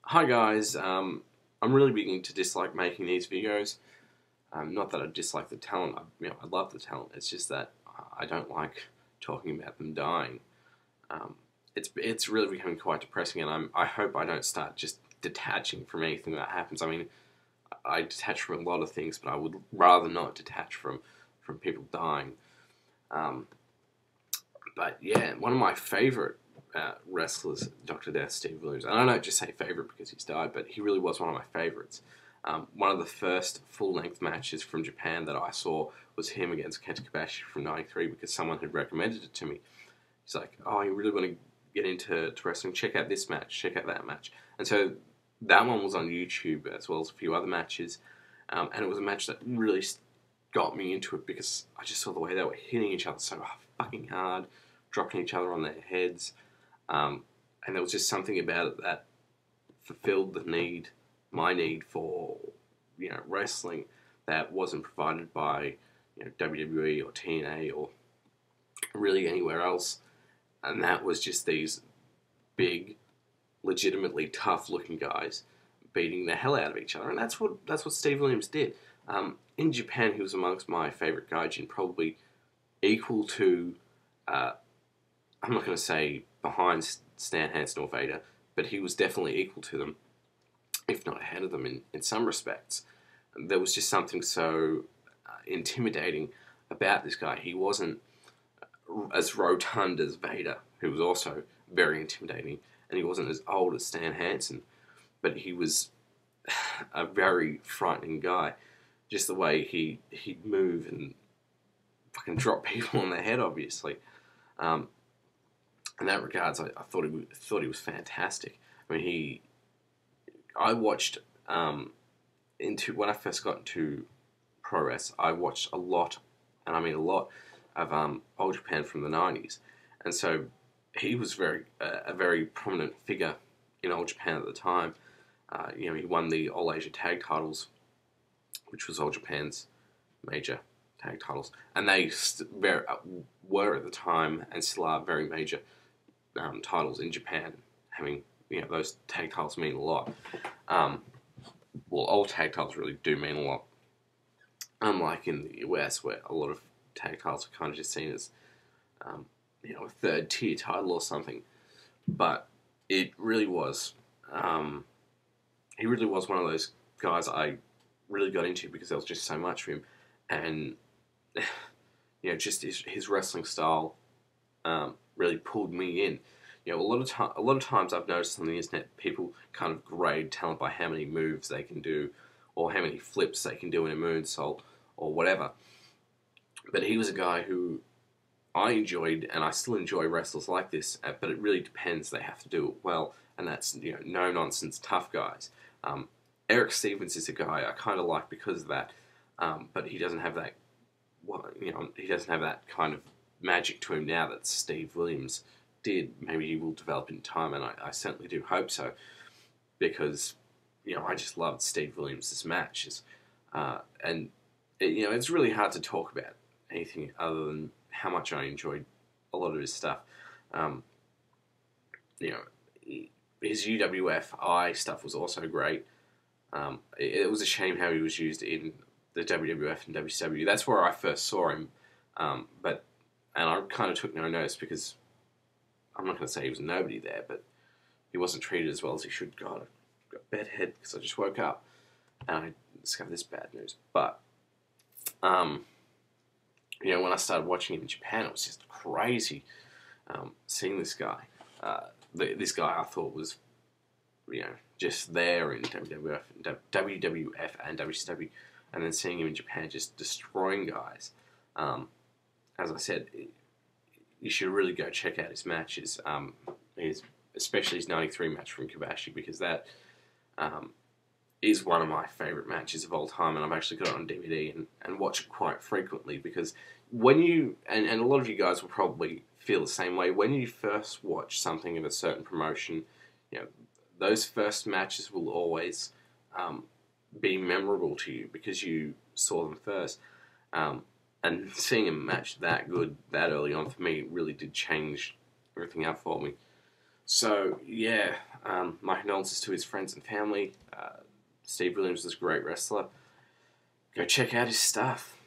Hi guys, I'm really beginning to dislike making these videos. Not that I dislike the talent, I love the talent. It's just that I don't like talking about them dying. Um, it's really becoming quite depressing, and I hope I don't start just detaching from anything that happens. I mean, I detach from a lot of things, but I would rather not detach from people dying. Um, but yeah, one of my favorite wrestlers, Dr. Death, Steve Williams. And I don't just say favorite because he's died, but he really was one of my favorites. One of the first full-length matches from Japan that I saw was him against Kenta Kobashi from '93 because someone had recommended it to me. He's like, "Oh, you really want to get into wrestling? Check out this match. Check out that match." And so that one was on YouTube as well as a few other matches, and it was a match that really got me into it because I just saw the way they were hitting each other so fucking hard, dropping each other on their heads. And there was just something about it that fulfilled my need for, wrestling that wasn't provided by, WWE or TNA or really anywhere else. And that was just these big, legitimately tough-looking guys beating the hell out of each other. And that's what Steve Williams did. In Japan, he was amongst my favorite gaijin, probably equal to, I'm not going to say behind Stan Hansen or Vader, but he was definitely equal to them, if not ahead of them in some respects. There was just something so intimidating about this guy. He wasn't as rotund as Vader, who was also very intimidating, and he wasn't as old as Stan Hansen, but he was a very frightening guy. Just the way he'd move and fucking drop people on their head, obviously. In that regards, I thought he was fantastic. I mean, I watched into when I first got into pro wrestling. I watched a lot, and I mean a lot, of Old Japan from the '90s, and so he was a very prominent figure in Old Japan at the time. He won the All Asia Tag Titles, which was Old Japan's major tag titles, and they were at the time and still are very major titles in Japan. Having those tag titles mean a lot. Well, all tag titles really do mean a lot. Unlike in the US, where a lot of tag titles are kind of just seen as a third tier title or something. But it really was. He really was one of those guys I really got into because there was just so much of him, and just his wrestling style really pulled me in. A lot of times I've noticed on the internet people kind of grade talent by how many moves they can do, or how many flips they can do in a moonsault, or whatever. But he was a guy who I enjoyed, and I still enjoy wrestlers like this. But it really depends; they have to do it well, and that's no nonsense tough guys. Eric Stevens is a guy I kind of like because of that, but he doesn't have that. He doesn't have that kind of magic to him now that Steve Williams did. Maybe he will develop in time, and I certainly do hope so, because I just loved Steve Williams' matches, and it's really hard to talk about anything other than how much I enjoyed a lot of his stuff. His UWFI stuff was also great. It was a shame how he was used in the WWF and WCW. That's where I first saw him, and I kind of took no notice because I'm not going to say he was nobody there, but he wasn't treated as well as he should. God, I've got a bad head because I just woke up and I discovered this bad news. But when I started watching him in Japan, it was just crazy seeing this guy. This guy I thought was, just there in WWF and WCW, and then seeing him in Japan just destroying guys. As I said, you should really go check out his matches, especially his '93 match from Kobashi, because that is one of my favourite matches of all time, and I've actually got it on DVD and watch it quite frequently, because when you, and a lot of you guys will probably feel the same way, when you first watch something of a certain promotion, those first matches will always be memorable to you because you saw them first. And seeing a match that good that early on for me really did change everything up for me. So, yeah, my condolences to his friends and family. Steve Williams was a great wrestler. Go check out his stuff.